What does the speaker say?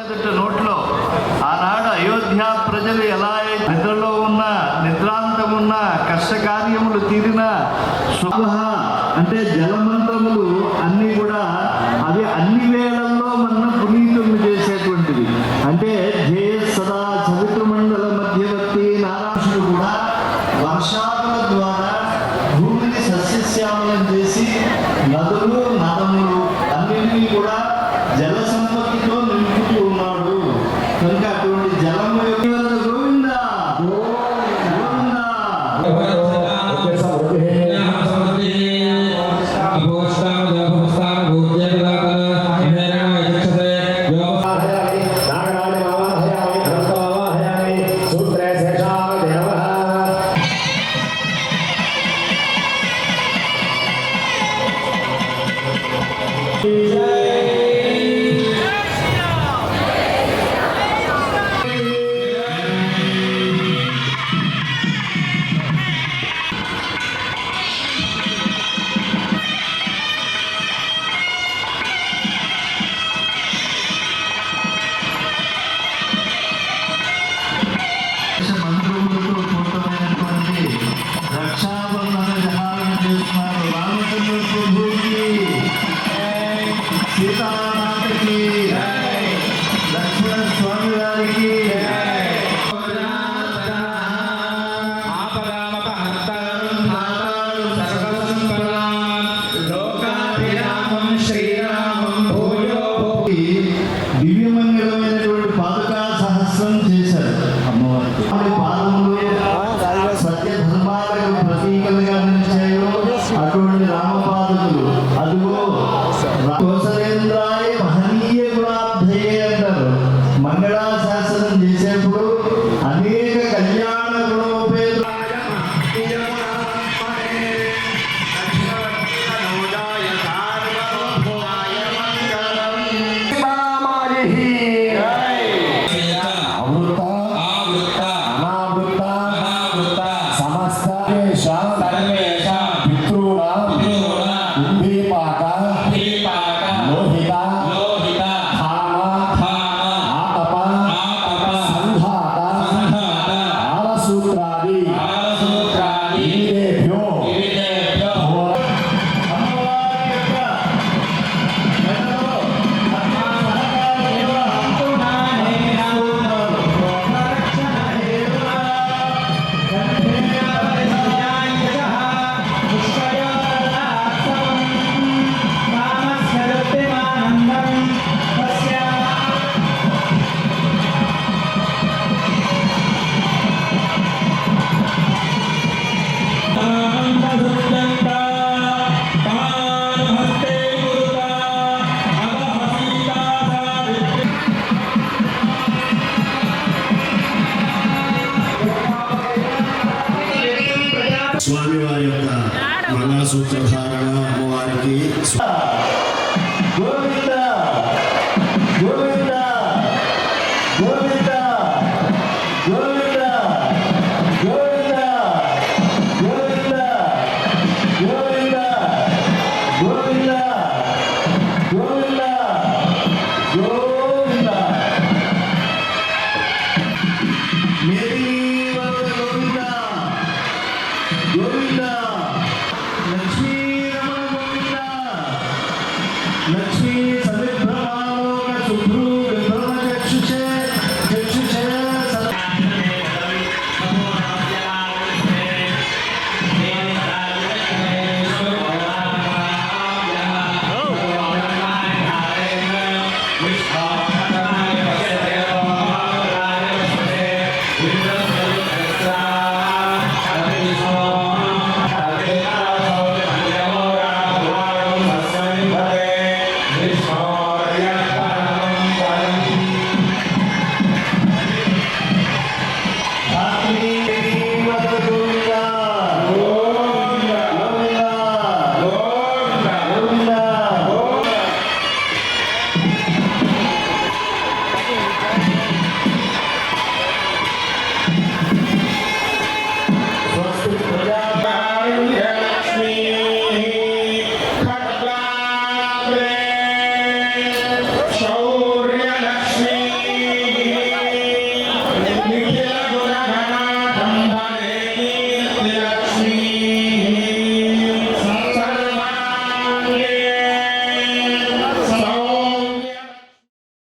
నోట్లో ఆనాడు అయోధ్య ప్రజలు ఎలా నిద్రలో ఉన్న నిద్రాంతమున్న కష్టకార్యములు తీరిన శుభ అంటే జలమంత్రములు అన్నీ కూడా అవి అన్ని వేళల్లో మన పునీతులు చేసేటువంటివి. అంటే జయ సదా చవిత్రమండల మధ్యవర్తి నారాయణుడు కూడా వర్షాదుల ద్వారా భూమిని సస్యశ్యామలం చేసి నదులు నదములు అన్నింటినీ కూడా జల సంపత్తితో నింపుతూ ఉన్నాడు. కనుక అటువంటి జలము గోవింద రక్షాబంధన జహారం చేస్తున్నారు. రామచంద్ర ప్రభుకి, సీతామాతకి, లక్ష్మణ స్వామి వారికి దివ్యమంగళమైనటువంటి పాదుకా సహస్రం చేశారు అమ్మవారికి. పాదములు సత్య ధర్మాలకు ప్రతీకలుగా నిలిచాయో అటువంటి రామపాదుకులు అదిగో కోసలేంద్రాయ మహనీయ గుణాబ్ధయే అంటారు. మంగళాశాసనం చేసేప్పుడు అనేక కళ్యాణ గుణోపేత స్వామివారి యొక్క మంగళసూత్ర ధారణ అమ్మవారికి